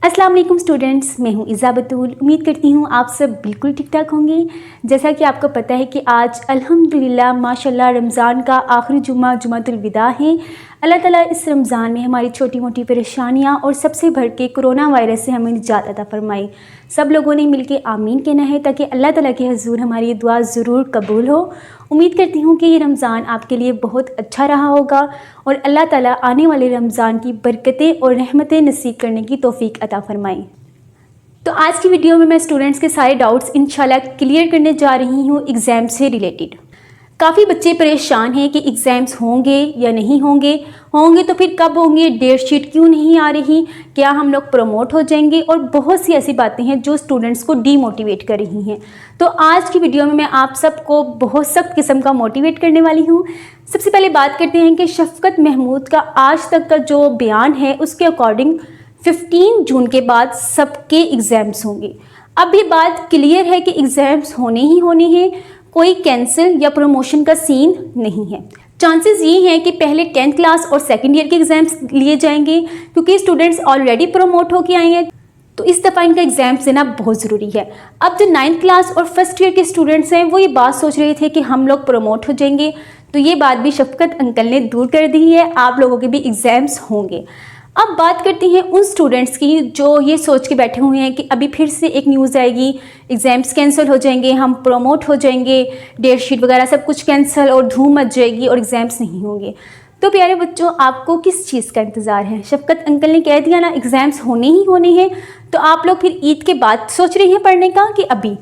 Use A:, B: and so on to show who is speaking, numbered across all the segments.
A: अस्सलाम वालेकुम स्टूडेंट्स, मैं हूं इज़ा बतूल। उम्मीद करती हूं आप सब बिल्कुल ठीक ठाक होंगे। जैसा कि आपको पता है कि आज अल्हम्दुलिल्लाह माशाल्लाह रमज़ान का आखिरी जुमातुल विदा है। अल्लाह ताला इस रमज़ान में हमारी छोटी मोटी परेशानियां और सबसे बढ़ के कोरोना वायरस से हमें निजात अता फरमाई। सब लोगों ने मिलकर आमीन कहना है ताकि अल्लाह ताला के हुज़ूर हमारी ये दुआ ज़रूर कबूल हो। उम्मीद करती हूँ कि ये रमज़ान आपके लिए बहुत अच्छा रहा होगा और अल्लाह ताला आने वाले रमज़ान की बरकतें और रहमतें नसीब करने की तौफीक अता फरमाए। तो आज की वीडियो में मैं स्टूडेंट्स के सारे डाउट्स इंशाल्लाह क्लियर करने जा रही हूँ एग्ज़ाम से रिलेटेड। काफ़ी बच्चे परेशान हैं कि एग्ज़ाम्स होंगे या नहीं होंगे तो फिर कब होंगे, डेट शीट क्यों नहीं आ रही, क्या हम लोग प्रमोट हो जाएंगे, और बहुत सी ऐसी बातें हैं जो स्टूडेंट्स को डीमोटिवेट कर रही हैं। तो आज की वीडियो में मैं आप सबको बहुत सख्त किस्म का मोटिवेट करने वाली हूँ। सबसे पहले बात करते हैं कि शफ़क़त महमूद का आज तक का जो बयान है उसके अकॉर्डिंग 15 जून के बाद सबके एग्ज़ाम्स होंगे। अब ये बात क्लियर है कि एग्ज़ाम्स होने ही होने हैं, कोई कैंसिल या प्रमोशन का सीन नहीं है। चांसेस ये हैं कि पहले 10th क्लास और सेकेंड ईयर के एग्ज़ाम्स लिए जाएंगे क्योंकि स्टूडेंट्स ऑलरेडी प्रमोट होके आए हैं, तो इस दफ़ा इनका एग्ज़ाम्स देना बहुत ज़रूरी है। अब जो 9th क्लास और फर्स्ट ईयर के स्टूडेंट्स हैं वो ये बात सोच रहे थे कि हम लोग प्रमोट हो जाएंगे, तो ये बात भी शफ़क़त अंकल ने दूर कर दी है, आप लोगों के भी एग्ज़ाम्स होंगे। अब बात करते हैं उन स्टूडेंट्स की जो ये सोच के बैठे हुए हैं कि अभी फिर से एक न्यूज़ आएगी, एग्ज़ाम्स कैंसिल हो जाएंगे, हम प्रमोट हो जाएंगे, डेट शीट वगैरह सब कुछ कैंसिल और धूम मच जाएगी और एग्ज़ाम्स नहीं होंगे। तो प्यारे बच्चों, आपको किस चीज़ का इंतज़ार है? शफ़क़त अंकल ने कह दिया ना एग्ज़ाम्स होने ही होने हैं, तो आप लोग फिर ईद के बाद सोच रहे हैं पढ़ने का कि अभी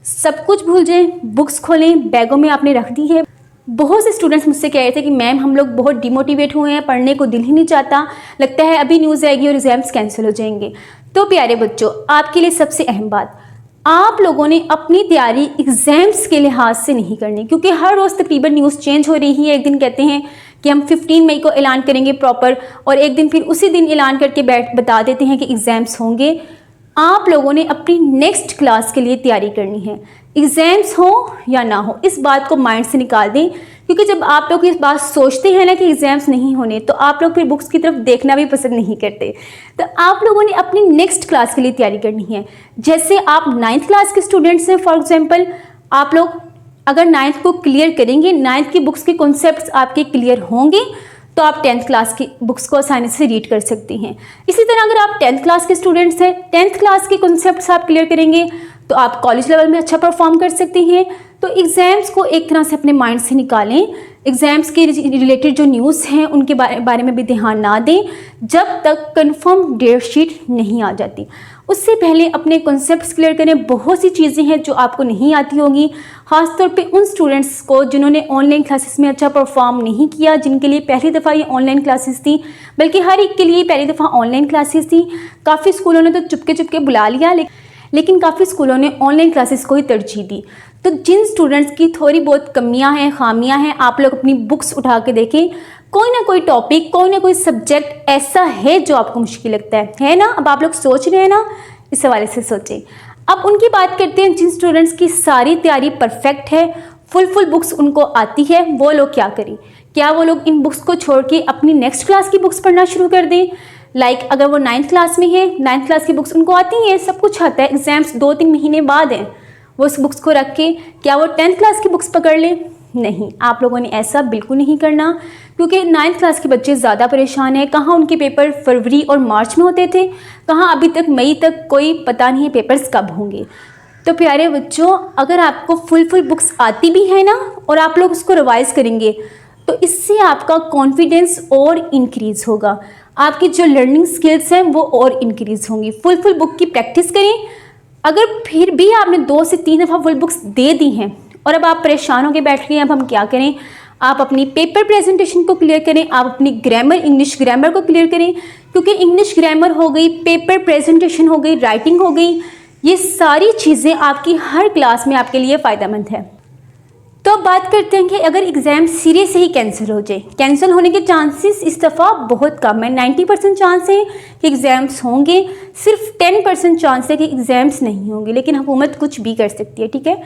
A: सब कुछ भूल जाएं, बुक्स खोलें, बैगों में आपने रख दी है। बहुत से स्टूडेंट्स मुझसे कह रहे थे कि मैम हम लोग बहुत डिमोटिवेट हुए हैं, पढ़ने को दिल ही नहीं चाहता, लगता है अभी न्यूज़ आएगी और एग्ज़ाम्स कैंसिल हो जाएंगे। तो प्यारे बच्चों, आपके लिए सबसे अहम बात, आप लोगों ने अपनी तैयारी एग्ज़ाम्स के लिहाज से नहीं करनी, क्योंकि हर रोज़ तकरीबन न्यूज़ चेंज हो रही है। एक दिन कहते हैं कि हम 15 मई को ऐलान करेंगे प्रॉपर, और एक दिन फिर उसी दिन ऐलान करके बता देते हैं कि एग्ज़ाम्स होंगे। आप लोगों ने अपनी नेक्स्ट क्लास के लिए तैयारी करनी है, एग्ज़ाम्स हो या ना हो, इस बात को माइंड से निकाल दें। क्योंकि जब आप लोग इस बात सोचते हैं ना कि एग्ज़ाम्स नहीं होने, तो आप लोग फिर बुक्स की तरफ देखना भी पसंद नहीं करते। तो आप लोगों ने अपनी नेक्स्ट क्लास के लिए तैयारी करनी है। जैसे आप 9th क्लास के स्टूडेंट्स हैं, फॉर एग्जांपल आप लोग अगर 9th को क्लियर करेंगे, 9th की बुक्स के कॉन्सेप्ट्स आपके क्लियर होंगे, तो आप 10th क्लास की बुक्स को आसानी से रीड कर सकते हैं। इसी तरह अगर आप 10th क्लास के स्टूडेंट्स हैं, 10th क्लास के कॉन्सेप्ट्स आप क्लियर करेंगे तो आप कॉलेज लेवल में अच्छा परफॉर्म कर सकते हैं। तो एग्ज़ाम्स को एक तरह से अपने माइंड से निकालें, एग्ज़ाम्स के रिलेटेड जो न्यूज़ हैं उनके बारे में भी ध्यान ना दें जब तक कंफर्म डेट शीट नहीं आ जाती। उससे पहले अपने कॉन्सेप्ट्स क्लियर करें। बहुत सी चीज़ें हैं जो आपको नहीं आती होंगी, ख़ासतौर पे उन स्टूडेंट्स को जिन्होंने ऑनलाइन क्लासेस में अच्छा परफॉर्म नहीं किया, जिनके लिए पहली दफ़ा ये ऑनलाइन क्लासेस थी, बल्कि हर एक के लिए पहली दफ़ा ऑनलाइन क्लासेस थी। काफ़ी स्कूलों ने तो चुपके चुपके बुला लिया, लेकिन काफ़ी स्कूलों ने ऑनलाइन क्लासेस को ही तरजीह दी। तो जिन स्टूडेंट्स की थोड़ी बहुत कमियां हैं, खामियां हैं, आप लोग अपनी बुक्स उठा के देखें, कोई ना कोई टॉपिक, कोई ना कोई सब्जेक्ट ऐसा है जो आपको मुश्किल लगता है ना? अब आप लोग सोच रहे हैं ना, इस हवाले से सोचें। अब उनकी बात करते हैं जिन स्टूडेंट्स की सारी तैयारी परफेक्ट है, फुल बुक्स उनको आती है, वो लोग क्या करें? क्या वो लोग इन बुक्स को छोड़ के अपनी नेक्स्ट क्लास की बुक्स पढ़ना शुरू कर दें? अगर वो 9th क्लास में है, 9th क्लास की बुक्स उनको आती हैं, सब कुछ आता है, एग्ज़ाम्स 2-3 महीने बाद हैं, वो उस बुक्स को रख के क्या वो 10th क्लास की बुक्स पकड़ लें? नहीं, आप लोगों ने ऐसा बिल्कुल नहीं करना, क्योंकि 9th क्लास के बच्चे ज़्यादा परेशान हैं। कहाँ उनके पेपर फरवरी और मार्च में होते थे, कहाँ अभी तक मई तक कोई पता नहीं है पेपर्स कब होंगे। तो प्यारे बच्चों, अगर आपको फुल बुक्स आती भी है ना और आप लोग उसको रिवाइज़ करेंगे, तो इससे आपका कॉन्फिडेंस और इंक्रीज़ होगा, आपकी जो लर्निंग स्किल्स हैं वो और इंक्रीज़ होंगी। फुल बुक की प्रैक्टिस करें। अगर फिर भी आपने 2 से 3 दफ़ा फुल बुक्स दे दी हैं और अब आप परेशान होकर बैठ रहे हैं, अब हम क्या करें? आप अपनी पेपर प्रेजेंटेशन को क्लियर करें, आप अपनी ग्रामर, इंग्लिश ग्रामर को क्लियर करें, क्योंकि इंग्लिश ग्रामर हो गई, पेपर प्रेजेंटेशन हो गई, राइटिंग हो गई, ये सारी चीज़ें आपकी हर क्लास में आपके लिए फ़ायदेमंद है। तो अब बात करते हैं कि अगर एग्ज़ाम सिरे से ही कैंसिल हो जाए, कैंसिल होने के चांसेस इस दफ़ा बहुत कम है। 90% चांस है कि एग्ज़ाम्स होंगे, सिर्फ 10% चांस है कि एग्ज़ाम्स नहीं होंगे, लेकिन हुकूमत कुछ भी कर सकती है, ठीक है।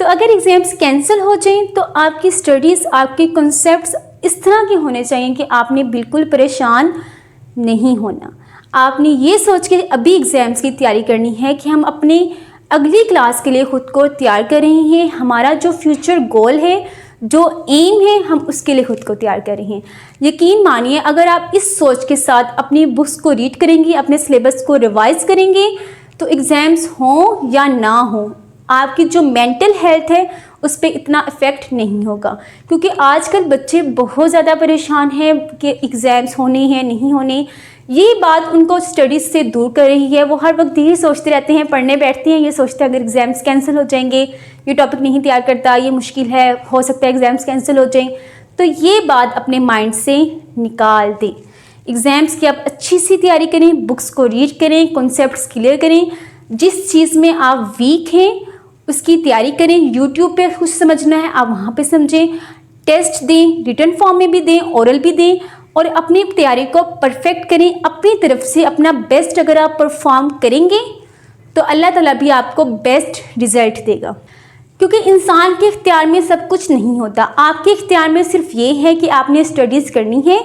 A: तो अगर एग्ज़ाम्स कैंसिल हो जाएं तो आपकी स्टडीज़, आपके कॉन्सेप्ट्स इस तरह के होने चाहिए कि आपने बिल्कुल परेशान नहीं होना। आपने ये सोच के अभी एग्ज़ाम्स की तैयारी करनी है कि हम अपने अगली क्लास के लिए ख़ुद को तैयार कर रहे हैं। हमारा जो फ्यूचर गोल है, जो एम है, हम उसके लिए ख़ुद को तैयार कर रहे हैं। यकीन मानिए, अगर आप इस सोच के साथ अपनी बुक्स को रीड करेंगे, अपने सिलेबस को रिवाइज़ करेंगे, तो एग्ज़ाम्स हों या ना हों, आपकी जो मेंटल हेल्थ है उस पर इतना इफ़ेक्ट नहीं होगा। क्योंकि आजकल बच्चे बहुत ज़्यादा परेशान हैं कि एग्ज़ाम्स होने हैं नहीं होने। ये बात उनको स्टडीज़ से दूर कर रही है। वो हर वक्त यही सोचते रहते हैं, पढ़ने बैठते हैं, ये सोचते हैं अगर एग्ज़ाम्स कैंसिल हो जाएंगे, ये टॉपिक नहीं तैयार करता, ये मुश्किल है, हो सकता है एग्ज़ाम्स कैंसिल हो जाएं। तो ये बात अपने माइंड से निकाल दें। एग्ज़ाम्स की आप अच्छी सी तैयारी करें, बुक्स को रीड करें, कॉन्सेप्ट्स क्लियर करें। जिस चीज़ में आप वीक हैं उसकी तैयारी करें। यूट्यूब पे कुछ समझना है आप वहाँ पे समझें, टेस्ट दें, रिटन फॉर्म में भी दें, ओरल भी दें, और अपनी तैयारी को परफेक्ट करें। अपनी तरफ से अपना बेस्ट अगर आप परफॉर्म करेंगे तो अल्लाह ताला भी आपको बेस्ट रिज़ल्ट देगा। क्योंकि इंसान के इख्तियार में सब कुछ नहीं होता। आपके इख्तियार में सिर्फ ये है कि आपने स्टडीज़ करनी है,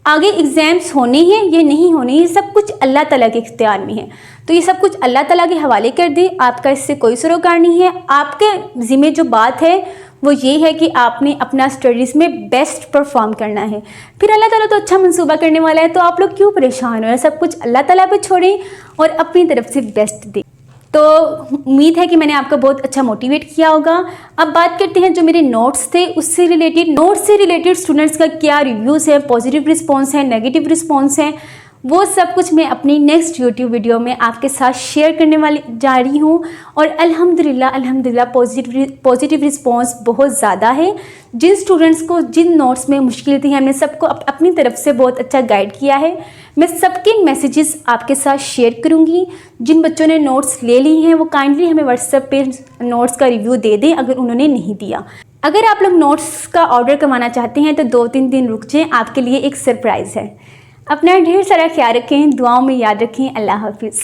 A: आगे एग्ज़ाम्स होने हैं ये नहीं होने, ये सब कुछ अल्लाह ताला के इख्तियार में है। तो ये सब कुछ अल्लाह ताला के हवाले कर दें, आपका इससे कोई सरोकार नहीं है। आपके ज़िम्मे जो बात है वो ये है कि आपने अपना स्टडीज़ में बेस्ट परफॉर्म करना है। फिर अल्लाह ताला तो अच्छा मंसूबा करने वाला है, तो आप लोग क्यों परेशान हो रहे हैं? सब कुछ अल्लाह ताला पे छोड़ें और अपनी तरफ से बेस्ट दें। तो उम्मीद है कि मैंने आपको बहुत अच्छा मोटिवेट किया होगा। अब बात करते हैं जो मेरे नोट्स थे उससे रिलेटेड। नोट्स से रिलेटेड स्टूडेंट्स का क्या रिव्यूज़ है, पॉजिटिव रिस्पॉन्स है, नेगेटिव रिस्पॉन्स है, वो सब कुछ मैं अपनी नेक्स्ट यूट्यूब वीडियो में आपके साथ शेयर करने वाली जा रही हूँ। और अल्हम्दुलिल्लाह पॉजिटिव रिस्पॉन्स बहुत ज़्यादा है। जिन स्टूडेंट्स को जिन नोट्स में मुश्किल थी, हमने सबको अपनी तरफ से बहुत अच्छा गाइड किया है। मैं सबके मैसेजेस आपके साथ शेयर करूँगी। जिन बच्चों ने नोट्स ले ली हैं वो काइंडली हमें व्हाट्सएप पे नोट्स का रिव्यू दे दें अगर उन्होंने नहीं दिया। अगर आप लोग नोट्स का ऑर्डर करवाना चाहते हैं तो 2-3 दिन रुक जाएँ, आपके लिए एक सरप्राइज़ है। अपना ढेर सारा ख्याल रखें, दुआओं में याद रखें। अल्लाह हाफिज़।